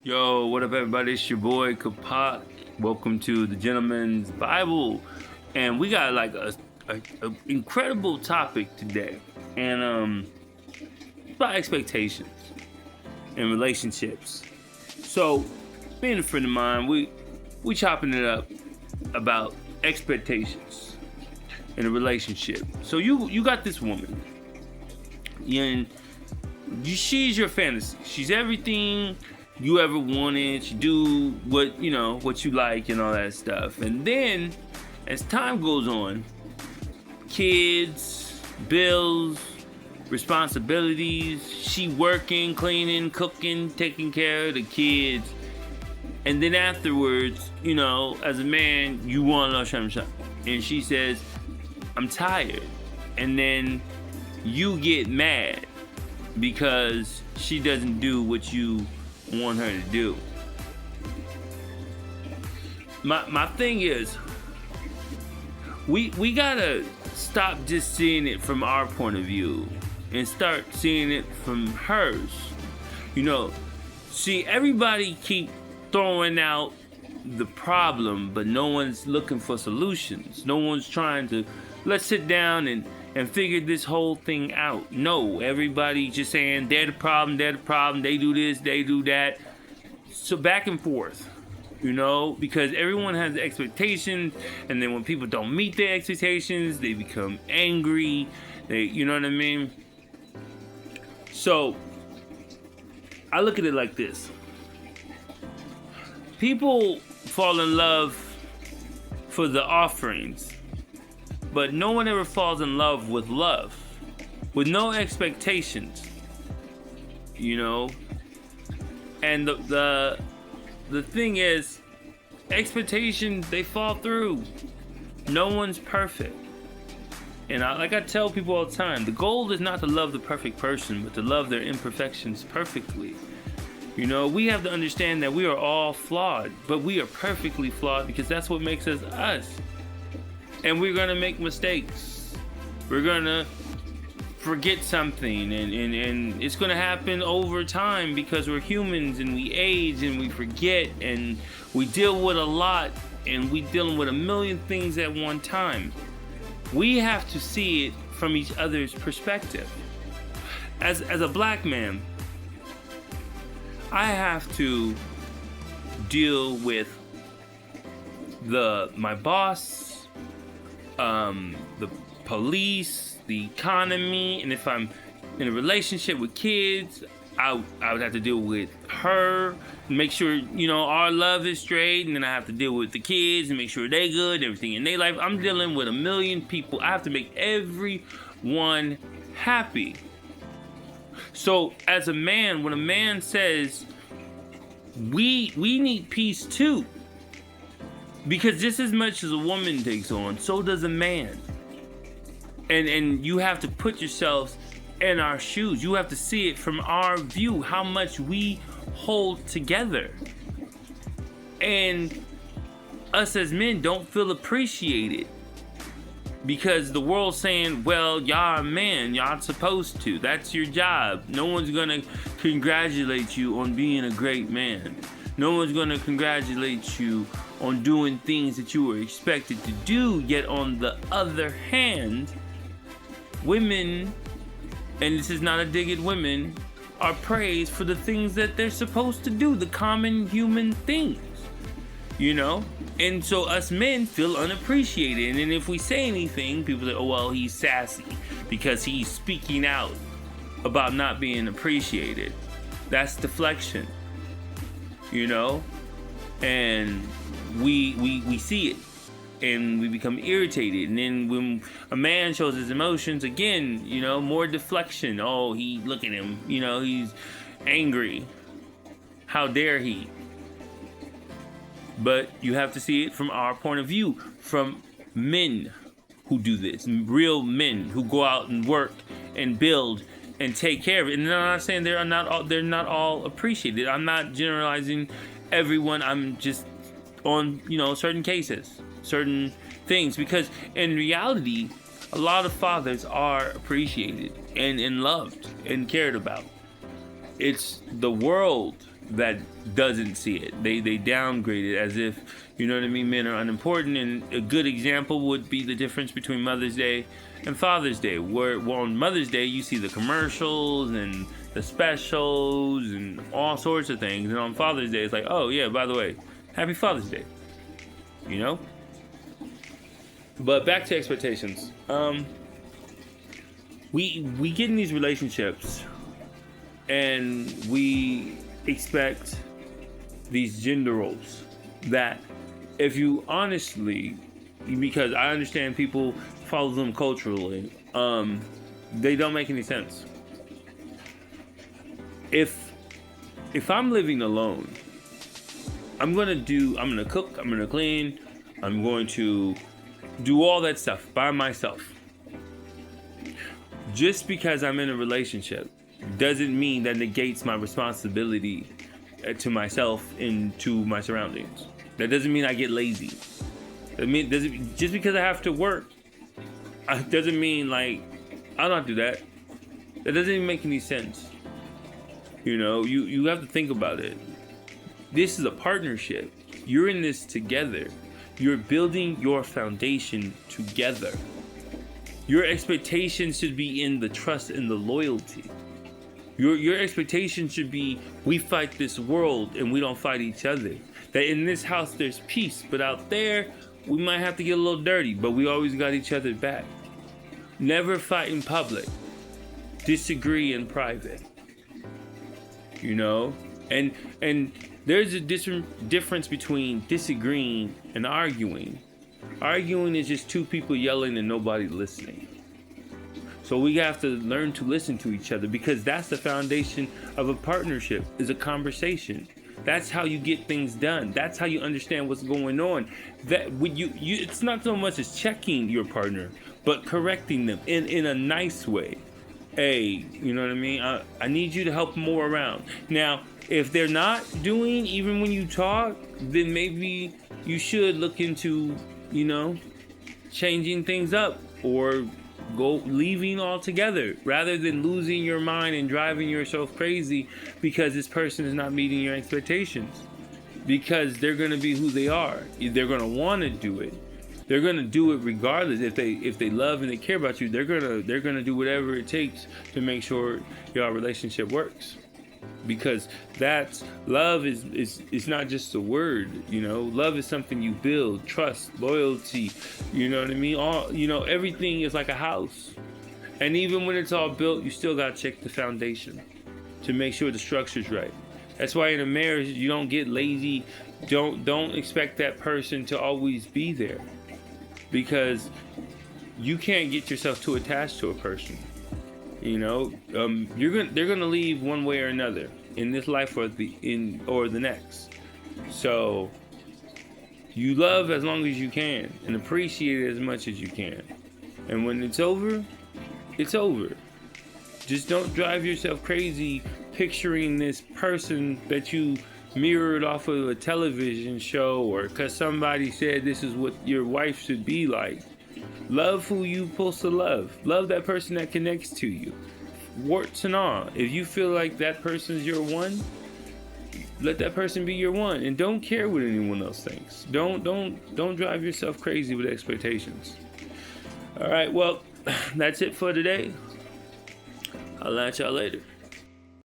Yo, what up, everybody? It's your boy Kapak. Welcome to the Gentleman's Bible, and we got like a incredible topic today, and it's about expectations and relationships. So, me and a friend of mine, we chopping it up about expectations in a relationship. So you got this woman, and she's your fantasy. She's everything you ever wanted. She do what you like and all that stuff. And then as time goes on, kids, bills, responsibilities, she working, cleaning, cooking, taking care of the kids. And then afterwards, as a man, you want to know, and she says, I'm tired. And then you get mad because she doesn't do what you want her to do. My thing is, we gotta stop just seeing it from our point of view and start seeing it from hers. See, everybody keep throwing out the problem, but no one's looking for solutions. No one's trying to, let's sit down and figure this whole thing out. No, everybody just saying they're the problem, they do this, they do that. So back and forth, because everyone has expectations, and then when people don't meet their expectations, they become angry. You know what I mean? So I look at it like this. People fall in love for the offerings, but no one ever falls in love, with no expectations, And the thing is, expectations, they fall through. No one's perfect. And like I tell people all the time, the goal is not to love the perfect person, but to love their imperfections perfectly. We have to understand that we are all flawed, but we are perfectly flawed because that's what makes us us. And we're gonna make mistakes. We're gonna forget something, and it's gonna happen over time because we're humans and we age and we forget and we deal with a lot and we dealing with a million things at one time. We have to see it from each other's perspective. As a black man, I have to deal with my boss, the police, the economy, and if I'm in a relationship with kids, I would have to deal with her, make sure our love is straight, and then I have to deal with the kids and make sure they good, everything in their life. I'm dealing with a million people. I have to make everyone happy. So as a man, when a man says we need peace too, because just as much as a woman takes on, so does a man. And you have to put yourselves in our shoes. You have to see it from our view, how much we hold together. And us as men don't feel appreciated because the world's saying, well, y'all are men, y'all supposed to. That's your job. No one's gonna congratulate you on being a great man. No one's gonna congratulate you on doing things that you were expected to do. Yet on the other hand, women, and this is not a dig at women, are praised for the things that they're supposed to do, the common human things, And so us men feel unappreciated. And then if we say anything, people say, oh, well, he's sassy because he's speaking out about not being appreciated. That's deflection, And we see it. And we become irritated. And then when a man shows his emotions, again, more deflection. Oh, look at him. He's angry. How dare he? But you have to see it from our point of view, from men who do this, real men who go out and work and build and take care of it. And I'm not saying they're not all appreciated. I'm not generalizing everyone. I'm just on certain cases, certain things, because in reality, a lot of fathers are appreciated and loved and cared about. It's the world that doesn't see it. They downgrade it as if, you know what I mean, men are unimportant. And a good example would be the difference between Mother's Day and Father's Day, where on Mother's Day you see the commercials and the specials and all sorts of things, and on Father's Day it's like, oh yeah, by the way, happy Father's Day, you know. But back to expectations. We get in these relationships and we expect these gender roles that, if you honestly, because I understand people follow them culturally, they don't make any sense. If I'm living alone, I'm gonna cook, I'm gonna clean, I'm going to do all that stuff by myself. Just because I'm in a relationship doesn't mean that negates my responsibility to myself and to my surroundings. That doesn't mean I get lazy. Just because I have to work doesn't mean like I'll not do that. That doesn't even make any sense. You know, you have to think about it. This is a partnership. You're in this together. You're building your foundation together. Your expectations should be in the trust and the loyalty. Your expectation should be, we fight this world and we don't fight each other. That in this house there's peace, but out there we might have to get a little dirty, but we always got each other back. Never fight in public. Disagree in private. You know? And there's a difference between disagreeing and arguing. Arguing is just two people yelling and nobody listening. So we have to learn to listen to each other, because that's the foundation of a partnership, is a conversation. That's how you get things done. That's how you understand what's going on. That when you it's not so much as checking your partner, but correcting them in a nice way. Hey, you know what I mean? I need you to help more around. Now, if they're not doing, even when you talk, then maybe you should look into, you know, changing things up or leaving altogether, rather than losing your mind and driving yourself crazy because this person is not meeting your expectations. Because they're going to be who they are. They're going to want to do it. They're going to do it regardless. If they love and they care about you, they're going to do whatever it takes to make sure your relationship works. Because that's love is not just a word, you know. Love is something you build, trust, loyalty, you know what I mean? Everything is like a house. And even when it's all built, you still gotta check the foundation to make sure the structure's right. That's why in a marriage you don't get lazy. Don't expect that person to always be there, because you can't get yourself too attached to a person. You know, they're gonna leave one way or another in this life or the next. So you love as long as you can and appreciate it as much as you can. And when it's over, it's over. Just don't drive yourself crazy picturing this person that you mirrored off of a television show, or because somebody said this is what your wife should be like. Love who you supposed to love. Love that person that connects to you. Warts and all. If you feel like that person's your one, let that person be your one, and don't care what anyone else thinks. Don't drive yourself crazy with expectations. All right, well, that's it for today. I'll let y'all later.